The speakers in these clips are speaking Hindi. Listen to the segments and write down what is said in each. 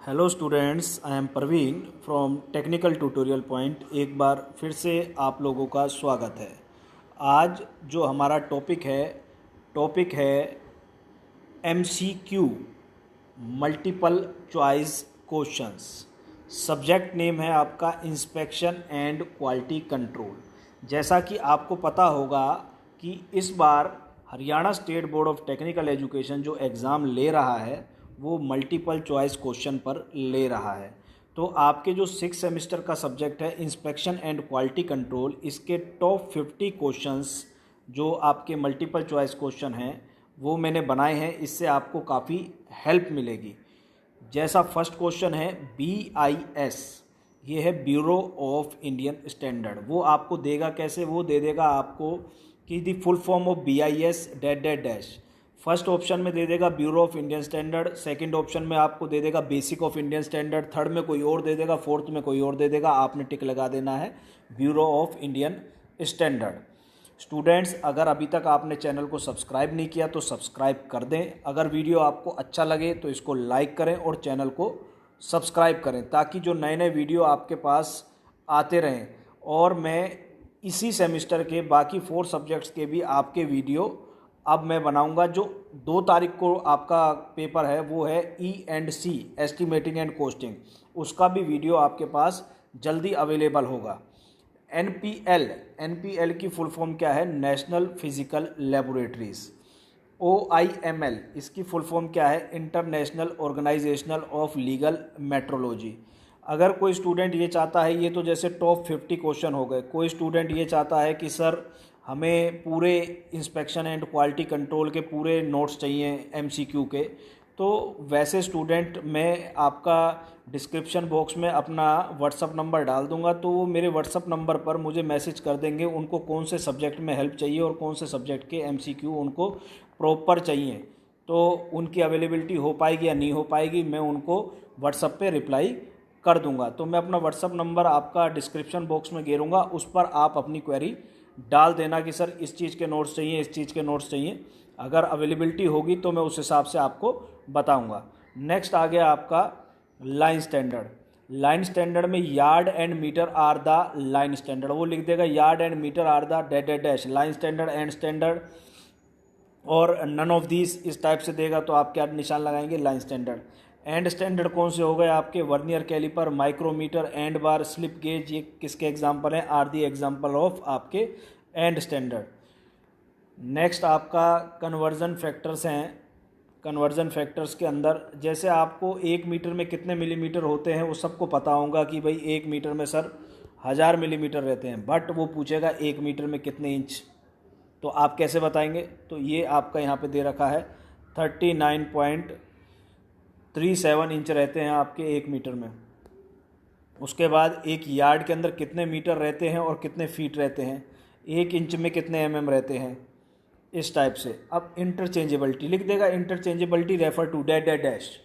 Hello students, I am Praveen from technical tutorial point. एक बार फिर से आप लोगों का स्वागत है। आज जो हमारा टॉपिक है MCQ, multiple choice questions. Subject name है आपका इंस्पेक्शन एंड क्वालिटी कंट्रोल। जैसा कि आपको पता होगा कि इस बार Haryana state board of technical education जो एग्ज़ाम ले रहा है वो मल्टीपल चॉइस क्वेश्चन पर ले रहा है। तो आपके जो 6 सेमेस्टर का सब्जेक्ट है इंस्पेक्शन एंड क्वालिटी कंट्रोल, इसके टॉप 50 क्वेश्चंस जो आपके मल्टीपल चॉइस क्वेश्चन हैं वो मैंने बनाए हैं। इससे आपको काफ़ी हेल्प मिलेगी। जैसा फर्स्ट क्वेश्चन है BIS, ये है ब्यूरो ऑफ इंडियन स्टैंडर्ड। वो आपको देगा कैसे? वो दे देगा आपको कि the full form of BIS dash dash dash. First option में दे देगा bureau of Indian standard, second option में आपको दे देगा basic of Indian standard, third में कोई और दे देगा, फोर्थ में कोई और दे देगा। आपने टिक लगा देना है bureau of Indian standard. Students, अगर अभी तक आपने चैनल को सब्सक्राइब नहीं किया तो सब्सक्राइब कर दें। अगर वीडियो आपको अच्छा लगे तो इसको लाइक करें और चैनल को सब्सक्राइब करें ताकि जो नए नए वीडियो आपके पास आते रहें। और मैं इसी सेमेस्टर के बाकी 4 सब्जेक्ट्स के भी आपके वीडियो अब मैं बनाऊंगा। जो 2 तारीख को आपका पेपर है वो है E&C, एस्टिमेटिंग एंड कोस्टिंग, उसका भी वीडियो आपके पास जल्दी अवेलेबल होगा। NPL की फुल फॉर्म क्या है? National physical laboratories. OIML, इसकी फुल फॉर्म क्या है? International organisational of legal metrology. अगर कोई स्टूडेंट ये चाहता है, ये तो जैसे टॉप 50 क्वेश्चन हो गए, कोई स्टूडेंट ये चाहता है कि सर हमें पूरे इंस्पेक्शन एंड क्वालिटी कंट्रोल के पूरे नोट्स चाहिए MCQ के, तो वैसे स्टूडेंट मैं आपका डिस्क्रिप्शन बॉक्स में अपना व्हाट्सअप नंबर डाल दूंगा। तो वो मेरे व्हाट्सअप नंबर पर मुझे मैसेज कर देंगे उनको कौन से सब्जेक्ट में हेल्प चाहिए और कौन से सब्जेक्ट के MCQ उनको प्रॉपर चाहिए। तो उनकी अवेलेबिलिटी हो पाएगी या नहीं हो पाएगी, मैं उनको व्हाट्सअप पे रिप्लाई कर दूंगा। तो मैं अपना व्हाट्सअप नंबर आपका डिस्क्रिप्शन बॉक्स में गेरूँगा, उस पर आप अपनी क्वेरी डाल देना कि सर इस चीज़ के नोट्स चाहिए, इस चीज़ के नोट्स चाहिए। अगर अवेलेबिलिटी होगी तो मैं उस हिसाब से आपको बताऊंगा। नेक्स्ट आ गया आपका लाइन स्टैंडर्ड। लाइन स्टैंडर्ड में yard and metre are the line standard. वो लिख देगा yard and metre are the dash dash dash line standard end standard, और नन ऑफ दीज इस टाइप से देगा तो आप क्या निशान लगाएंगे? Line standard. एंड स्टैंडर्ड कौन से हो गए आपके? Vernier caliper, micrometer, end bar, slip gauge. ये किसके एग्जांपल हैं? आर दी एग्जांपल ऑफ आपके एंड स्टैंडर्ड। नेक्स्ट आपका कन्वर्जन फैक्टर्स हैं। कन्वर्जन फैक्टर्स के अंदर जैसे आपको 1 मीटर में कितने मिलीमीटर होते हैं वो सबको पता होगा कि भाई 1 मीटर में सर 1000 मिलीमीटर रहते हैं, बट वो पूछेगा 1 मीटर में कितने इंच, तो आप कैसे बताएंगे? तो ये आपका यहाँ पे दे रखा है 39.37 इंच रहते हैं आपके 1 मीटर में। उसके बाद एक यार्ड के अंदर कितने मीटर रहते हैं और कितने फीट रहते हैं, 1 इंच में कितने mm रहते हैं, इस टाइप से। अब इंटरचेंजेबिलिटी लिख देगा, interchangeability refer to dash dash dash.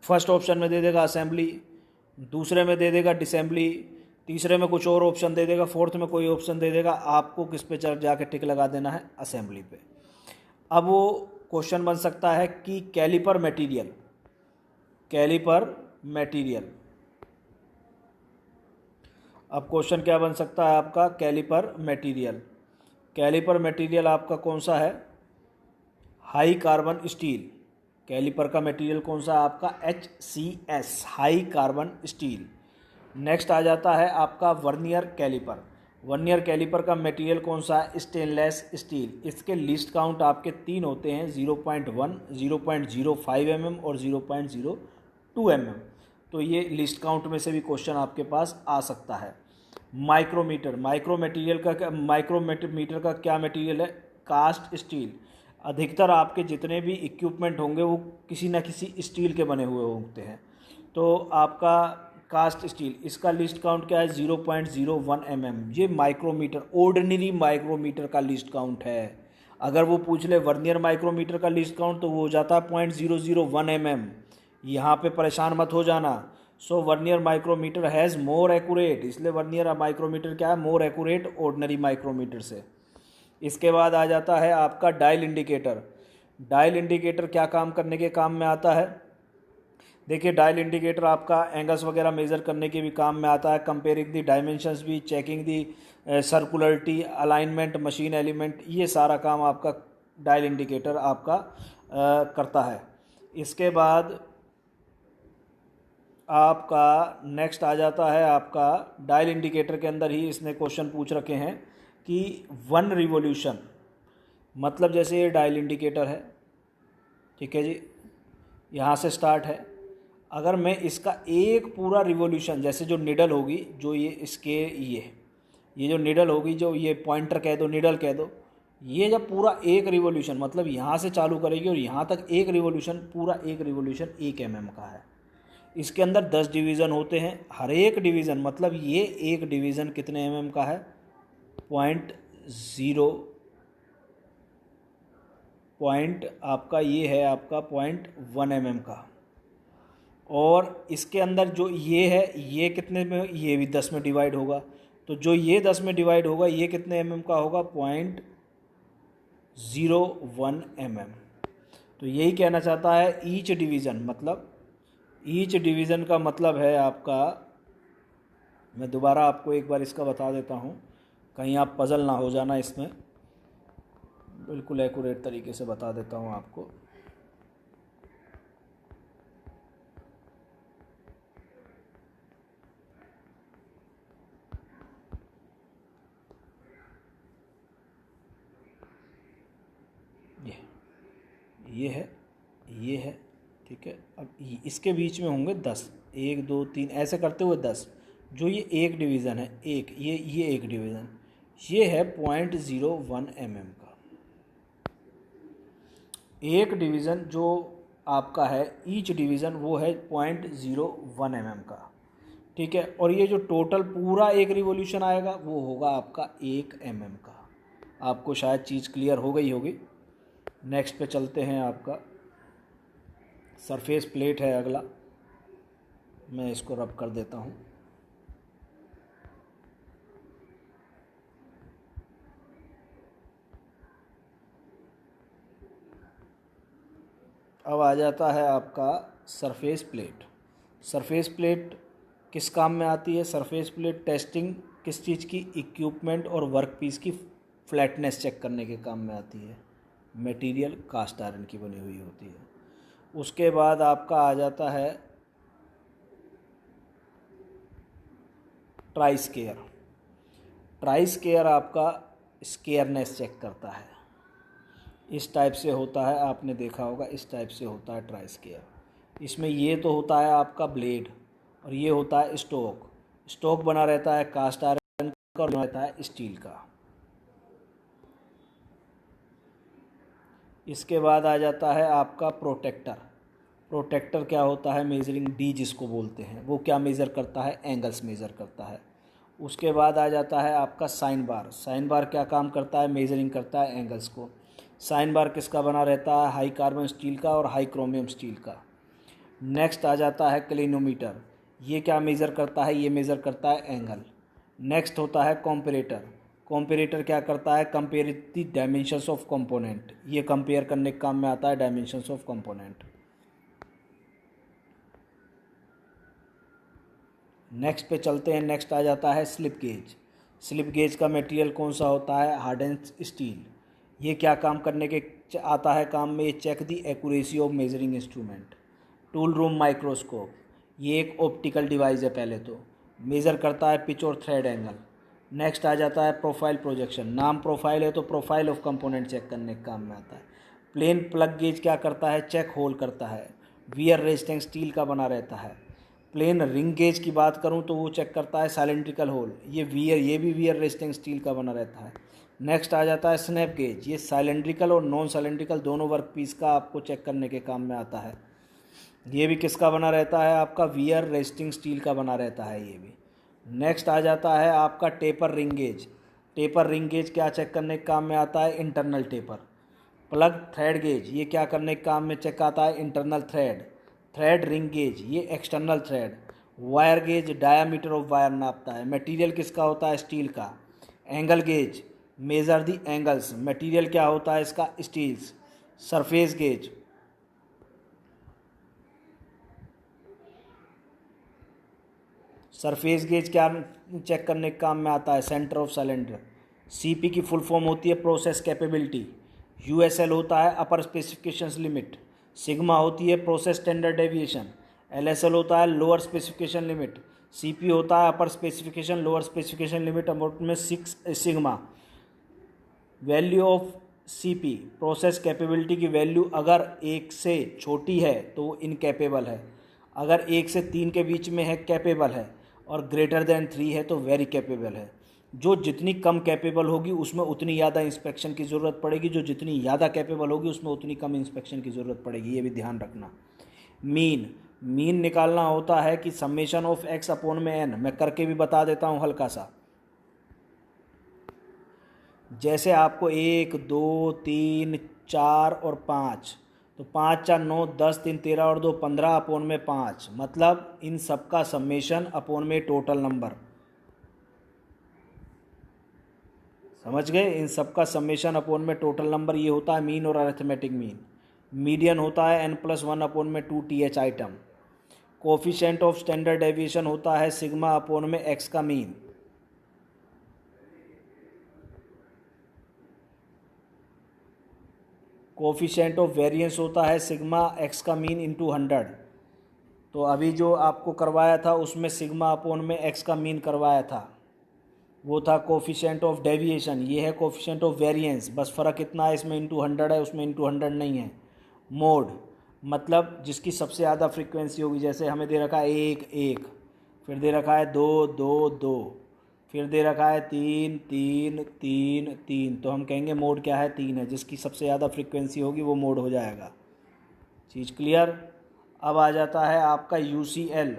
First option में दे देगा असेंबली, दूसरे में दे देगा डिसेंबली, तीसरे में कुछ और ऑप्शन दे देगा, फोर्थ में कोई ऑप्शन दे देगा। आपको किस पे जाके टिक लगा देना है? असेंबली पे। अब वो क्वेश्चन बन सकता है कि कैलिपर मटेरियल, अब क्वेश्चन क्या बन सकता है आपका? कैलिपर मटेरियल आपका कौन सा है? High carbon steel. कैलिपर का मटेरियल कौन सा है आपका? HCS, high carbon steel. Next आ जाता है आपका वर्नियर कैलिपर का मटेरियल कौन सा है? Stainless steel. इसके लिस्ट काउंट आपके 3 होते हैं, 0.1, 0.05 mm और 0.02 mm। तो ये लिस्ट काउंट में से भी क्वेश्चन आपके पास आ सकता है। माइक्रोमीटर का क्या मटेरियल है? Cast steel. अधिकतर आपके जितने भी इक्विपमेंट होंगे वो किसी न किसी स्टील के बने हुए होते हैं। तो आपका कास्ट स्टील, इसका लिस्ट काउंट क्या है? 0.01 mm। ये माइक्रोमीटर, ऑर्डिनरी माइक्रोमीटर का लिस्ट काउंट है। अगर वो पूछ ले वर्नियर माइक्रोमीटर का लिस्ट काउंट तो वो हो जाता है 0.001 mm। यहाँ पे परेशान मत हो जाना। So vernier micrometer has more accurate, इसलिए वर्नियर माइक्रोमीटर क्या है? मोर एक्यूरेट ऑर्डिनरी माइक्रोमीटर से। इसके बाद आ जाता है आपका डायल इंडिकेटर। क्या काम करने के काम में आता है? देखिए डायल इंडिकेटर आपका एंगल्स वगैरह मेज़र करने के भी काम में आता है, कंपेयरिंग दी डायमेंशंस भी, चेकिंग दी सर्कुलरिटी, अलाइनमेंट, मशीन एलिमेंट, ये सारा काम आपका डायल इंडिकेटर आपका करता है। इसके बाद आपका नेक्स्ट आ जाता है आपका डायल इंडिकेटर के अंदर ही इसने क्वेश्चन पूछ रखे हैं कि 1 रिवॉल्यूशन, मतलब जैसे ये डायल इंडिकेटर है, ठीक है जी, यहाँ से स्टार्ट है, अगर मैं इसका एक पूरा रिवॉल्यूशन, जैसे जो निडल होगी, जो ये इसके ये जो निडल होगी, जो ये पॉइंटर कह दो, निडल कह दो, ये जब पूरा एक रिवॉल्यूशन, मतलब यहाँ से चालू करेगी और यहाँ तक एक रिवॉल्यूशन, पूरा एक रिवॉल्यूशन 1 mm का है। इसके अंदर 10 डिवीज़न होते हैं, हर एक डिवीज़न, मतलब ये एक डिवीज़न कितने mm का है, 0.0 पॉइंट आपका ये है आपका 0.1 mm का। और इसके अंदर जो ये है, ये कितने में, ये भी 10 में डिवाइड होगा, तो जो ये 10 में डिवाइड होगा ये कितने mm का होगा, 0.01 mm। तो यही कहना चाहता है ईच डिवीज़न, मतलब ईच डिवीज़न का मतलब है आपका, मैं दोबारा आपको एक बार इसका बता देता हूँ, कहीं आप पजल ना हो जाना इसमें, बिल्कुल एक्यूरेट तरीके से बता देता हूँ आपको। ये है, ये है, ठीक है। अब इसके बीच में होंगे 10, 1 2 3 ऐसे करते हुए 10, जो ये एक डिवीज़न है, एक ये एक डिवीज़न, ये है 0.01 mm का। एक डिवीज़न जो आपका है, ईच डिवीज़न वो है 0.01 mm का, ठीक है। और ये जो टोटल पूरा एक रिवॉल्यूशन आएगा वो होगा आपका 1 mm का। आपको शायद चीज़ क्लियर हो गई होगी। नेक्स्ट पे चलते हैं, आपका सरफेस प्लेट है अगला, मैं इसको रब कर देता हूँ। अब आ जाता है आपका सरफेस प्लेट। सरफेस प्लेट किस काम में आती है? सरफेस प्लेट टेस्टिंग किस चीज़ की? इक्विपमेंट और वर्क पीस की फ्लैटनेस चेक करने के काम में आती है। मटेरियल कास्ट आयरन की बनी हुई होती है। उसके बाद आपका आ जाता है ट्राई स्केयर। ट्राई स्केयर आपका स्केयरनेस चेक करता है, इस टाइप से होता है, आपने देखा होगा, इस टाइप से होता है ट्राई स्केयर। इसमें ये तो होता है आपका ब्लेड और ये होता है स्टोक। स्टोक बना रहता है कास्ट आयरन का और बना रहता है स्टील का। इसके बाद आ जाता है आपका प्रोटेक्टर। प्रोटेक्टर क्या होता है? मेजरिंग डी जिसको बोलते हैं, वो क्या मेज़र करता है? एंगल्स मेज़र करता है। उसके बाद आ जाता है आपका साइन बार। साइन बार क्या काम करता है? मेजरिंग करता है एंगल्स को। साइन बार किसका बना रहता है? हाई कार्बन स्टील का और हाई क्रोमियम स्टील का। नेक्स्ट आ जाता है क्लिनोमीटर। ये क्या मेज़र करता है? ये मेज़र करता है एंगल। नेक्स्ट होता है कॉम्परेटर। कॉम्परेटर क्या करता है? Compare the dimensions of component. ये कंपेयर करने के काम में आता है डायमेंशंस ऑफ कंपोनेंट। नेक्स्ट पे चलते हैं। नेक्स्ट आ जाता है स्लिप गेज। स्लिप गेज का मटेरियल कौन सा होता है? Harden steel. ये क्या काम करने के आता है काम में? Check the accuracy of measuring instrument. Tool room microscope, ये एक ऑप्टिकल डिवाइस है, पहले तो मेज़र करता है पिच और थ्रेड एंगल। नेक्स्ट आ जाता है प्रोफाइल प्रोजेक्शन। नाम प्रोफाइल है तो प्रोफाइल ऑफ कंपोनेंट चेक करने के काम में आता है। प्लेन प्लग गेज क्या करता है? चेक होल करता है, वियर रेजिस्टेंस स्टील का बना रहता है। प्लेन रिंग गेज की बात करूं तो वो चेक करता है साइलेंड्रिकल होल, ये भी वियर रेजिस्टेंस स्टील का बना रहता है। नेक्स्ट आ जाता है स्नैप गेज। ये साइलेंड्रिकल और नॉन साइलेंड्रिकल दोनों वर्क पीस का आपको चेक करने के काम में आता है। ये भी किसका बना रहता है? आपका वियर रेजिस्टिंग स्टील का बना रहता है ये भी। नेक्स्ट आ जाता है आपका taper ring gauge. Taper ring gauge क्या चेक करने के काम में आता है? Internal taper. Plug thread gauge, ये क्या करने के काम में चेक आता है? Internal thread. Thread ring gauge, ये external thread. Wire gauge diameter of wire नापता है। मटेरियल किसका होता है? स्टील का। Angle gauge, measure the angles. Material क्या होता है इसका? Steels. Surface gauge, surface gauge क्या चेक करने के काम में आता है? Centre of cylinder. सीपी की फुल फॉर्म होती है प्रोसेस कैपेबिलिटी। यूएसएल होता है अपर स्पेसिफिकेशंस लिमिट। सिग्मा होती है प्रोसेस स्टैंडर्ड डेविएशन। एलएसएल होता है लोअर स्पेसिफिकेशन लिमिट। सीपी होता है upper specification lower specification limit amount में 6 sigma. Value of CP process capability की वैल्यू अगर 1 से छोटी है तो वो इनकैपेबल है, अगर 1 से 3 के बीच में है कैपेबल है, और ग्रेटर देन 3 है तो वेरी कैपेबल है। जो जितनी कम कैपेबल होगी उसमें उतनी ज़्यादा इंस्पेक्शन की ज़रूरत पड़ेगी, जो जितनी ज़्यादा कैपेबल होगी उसमें उतनी कम इंस्पेक्शन की ज़रूरत पड़ेगी, ये भी ध्यान रखना। मीन निकालना होता है कि समेशन ऑफ एक्स अपॉन में एन। मैं करके भी बता देता हूँ हल्का सा। जैसे आपको 1 2 3 4 और 5, तो 5 4 9 10 3 13 और 2 15 अपॉन में 5, मतलब इन सबका समेशन अपॉन में टोटल नंबर। समझ गए? इन सबका समेशन अपॉन में टोटल नंबर, ये होता है मीन और अरिथमेटिक मीन। मीडियन होता है n+1 अपॉन में 2 th item. Coefficient of standard deviation होता है सिग्मा अपॉन में x का मीन। कोफिशिएंट ऑफ वेरिएंस होता है सिग्मा x का मीन इंटू 100। तो अभी जो आपको करवाया था उसमें सिग्मा अपॉन में x का मीन करवाया था, वो था कोफिशिएंट ऑफ डेविएशन। ये है कोफिशिएंट ऑफ वेरिएंस, बस फ़र्क इतना है, इसमें इंटू 100 है, उसमें इंटू 100 नहीं है। मोड मतलब जिसकी सबसे ज़्यादा फ्रीक्वेंसी होगी, जैसे हमें दे रखा है 1 1, फिर दे रखा है 2 2 2, फिर दे रखा है 3 3 3 3, तो हम कहेंगे मोड क्या है? 3 है। जिसकी सबसे ज़्यादा फ्रीक्वेंसी होगी वो मोड हो जाएगा। चीज़ क्लियर? अब आ जाता है आपका UCL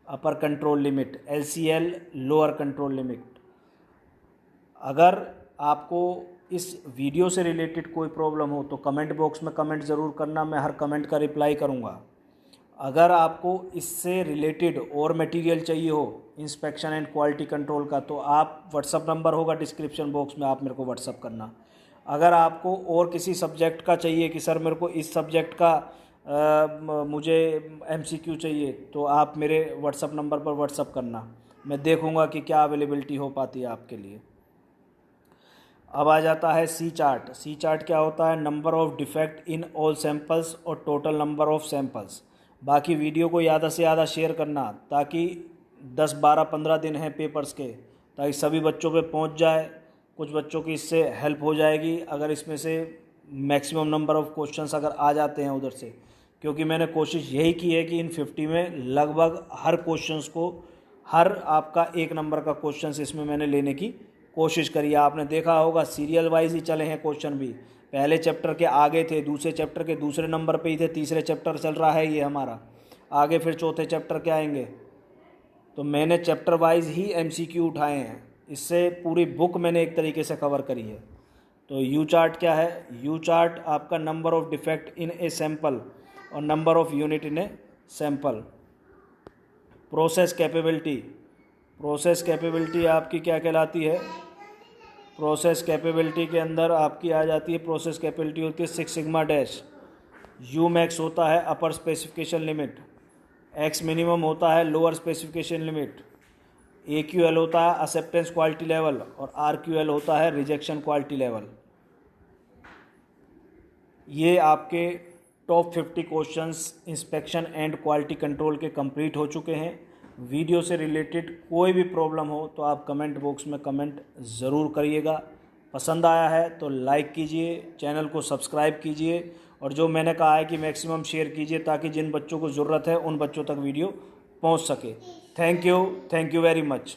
upper control limit, LCL lower control limit. अगर आपको इस वीडियो से रिलेटेड कोई प्रॉब्लम हो तो कमेंट बॉक्स में कमेंट ज़रूर करना, मैं हर कमेंट का रिप्लाई करूँगा। अगर आपको इससे रिलेटेड और मटेरियल चाहिए हो इंस्पेक्शन एंड क्वालिटी कंट्रोल का, तो आप व्हाट्सअप नंबर होगा डिस्क्रिप्शन बॉक्स में, आप मेरे को व्हाट्सअप करना। अगर आपको और किसी सब्जेक्ट का चाहिए कि सर मेरे को इस सब्जेक्ट का मुझे MCQ चाहिए, तो आप मेरे व्हाट्सअप नंबर पर व्हाट्सअप करना, मैं देखूँगा कि क्या अवेलेबिलिटी हो पाती है आपके लिए। अब आ जाता है C चार्ट। C चार्ट क्या होता है? Number of defect in all samples और टोटल नंबर ऑफ़ सैंपल्स। बाकी वीडियो को ज़्यादा से ज़्यादा शेयर करना, ताकि 10 12 15 दिन हैं पेपर्स के, ताकि सभी बच्चों पे पहुंच जाए। कुछ बच्चों की इससे हेल्प हो जाएगी अगर इसमें से मैक्सिमम नंबर ऑफ़ क्वेश्चंस अगर आ जाते हैं उधर से, क्योंकि मैंने कोशिश यही की है कि इन 50 में लगभग हर क्वेश्चंस को, हर आपका 1 नंबर का क्वेश्चंस इसमें मैंने लेने की कोशिश करी है। आपने देखा होगा सीरियल वाइज ही चले हैं क्वेश्चन भी, पहले चैप्टर के आगे थे, दूसरे चैप्टर के दूसरे नंबर पे ही थे, तीसरे चैप्टर चल रहा है ये हमारा, आगे फिर चौथे चैप्टर के आएंगे। तो मैंने चैप्टर वाइज ही MCQ उठाए हैं, इससे पूरी बुक मैंने एक तरीके से कवर करी है। तो U चार्ट क्या है? U चार्ट आपका number of defect in a sample और number of unit in a sample. Process capability, process capability आपकी क्या कहलाती है? प्रोसेस कैपेबिलिटी के अंदर आपकी आ जाती है, प्रोसेस कैपेबिलिटी होती है 6 सिग्मा डैश। U मैक्स होता है upper specification limit, X minimum होता है लोअर स्पेसिफिकेशन लिमिट, AQL होता है एक्सेप्टेंस क्वालिटी लेवल और RQL होता है रिजेक्शन क्वालिटी लेवल। ये आपके top 50 questions inspection and quality control के कंप्लीट हो चुके हैं। वीडियो से रिलेटेड कोई भी प्रॉब्लम हो तो आप कमेंट बॉक्स में कमेंट ज़रूर करिएगा। पसंद आया है तो लाइक कीजिए, चैनल को सब्सक्राइब कीजिए, और जो मैंने कहा है कि मैक्सिमम शेयर कीजिए, ताकि जिन बच्चों को ज़रूरत है उन बच्चों तक वीडियो पहुंच सके। Thank you very much.